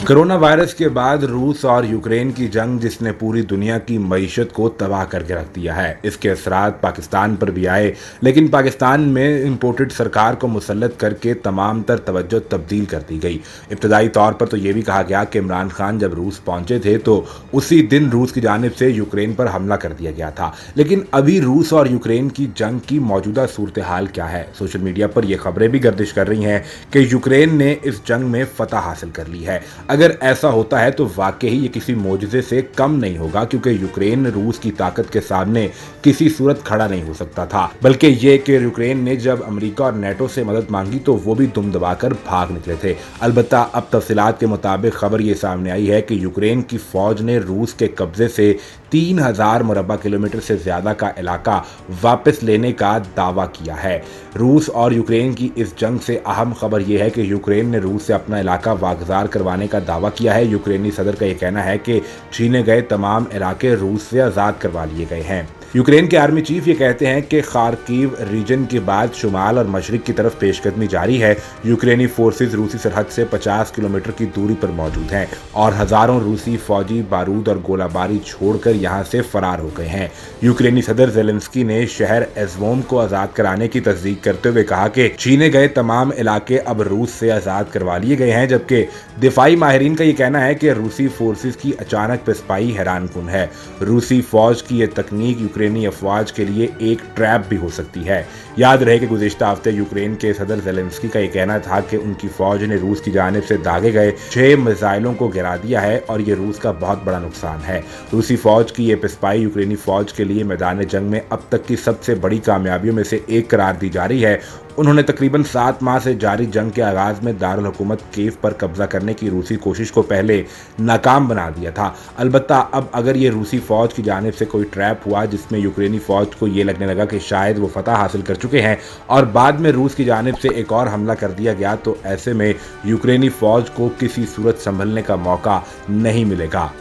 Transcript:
Corona virus के बाद रूस और यूक्रेन की जंग जिसने पूरी दुनिया की मईशत को तबाह करके रख दिया है, इसके असरात पाकिस्तान पर भी आए। लेकिन पाकिस्तान में इम्पोर्टेड सरकार को मुसल्लत करके तमाम तर तवज्जो तब्दील कर दी गई। इब्तदाई तौर पर तो ये भी कहा गया कि इमरान खान जब रूस पहुंचे थे तो उसी दिन रूस की जानिब से यूक्रेन पर हमला कर दिया गया था। लेकिन अभी रूस और यूक्रेन की जंग की मौजूदा सूरत हाल क्या है? सोशल मीडिया पर यह खबरें भी गर्दिश कर रही हैं कि यूक्रेन ने इस जंग में फतह हासिल कर ली है। अगर ऐसा होता है तो वाकई ये किसी मोजज़े से कम नहीं होगा, क्योंकि यूक्रेन रूस की ताकत के सामने किसी सूरत खड़ा नहीं हो सकता था। बल्कि ये कि यूक्रेन ने जब अमेरिका और नेटो से मदद मांगी तो वो भी दुम दबाकर भाग निकले थे। अलबत्ता अब तफसीलात के मुताबिक खबर ये सामने आई है कि यूक्रेन की फौज ने रूस के कब्जे से 3000 मुरब्बा किलोमीटर से ज्यादा का इलाका वापस लेने का दावा किया है। रूस और यूक्रेन की इस जंग से अहम खबर यह है कि यूक्रेन ने रूस से अपना इलाका वागजार करवाने का दावा किया है। यूक्रेनी सदर का यह कहना है कि छीने गए तमाम इलाके रूस से आज़ाद करवा लिए गए हैं। यूक्रेन के आर्मी चीफ ये कहते हैं कि खार्किव रीजन के बाद शुमाल और मशरिक की तरफ पेशकदमी जारी है। यूक्रेनी फोर्सेज रूसी सरहद से 50 किलोमीटर की दूरी पर मौजूद हैं और हजारों रूसी फौजी बारूद और गोलाबारी छोड़कर यहां से फरार हो गए हैं। यूक्रेनी सदर ज़ेलेंस्की ने शहर एज़वोम को आज़ाद कराने की तस्दीक करते हुए कहा कि छीने गए तमाम इलाके अब रूस से आज़ाद करवा लिए गए हैं, जबकि दिफाई माहिरीन का ये कहना है कि रूसी फोर्सेज की अचानक पिसपाई हैरानकुन है। रूसी फौज की यह तकनीक यूक्रेनी अफवाज के लिए एक ट्रैप भी हो सकती है। याद रहे कि गुज़िश्ता हफ्ते यूक्रेन के सदर ज़ेलेंस्की का यह कहना था कि उनकी फौज ने रूस की जानिब से दागे गए 6 मिसाइलों को गिरा दिया है और ये रूस का बहुत बड़ा नुकसान है। रूसी फौज की यह पिसपाई यूक्रेनी फौज के लिए मैदान जंग में अब तक की सबसे बड़ी कामयाबियों में से एक करार दी जा रही है। उन्होंने तकरीबन 7 माह से जारी जंग के आगाज में दारुल हुकूमत कीव पर कब्जा करने की रूसी कोशिश को पहले नाकाम बना दिया था। अलबत्ता अब अगर ये रूसी फौज की जानिब से कोई ट्रैप हुआ जिसमें यूक्रेनी फौज को ये लगने लगा कि शायद वो फतह हासिल कर चुके हैं और बाद में रूस की जानिब से एक और हमला कर दिया गया, तो ऐसे में यूक्रेनी फौज को किसी सूरत संभलने का मौका नहीं मिलेगा।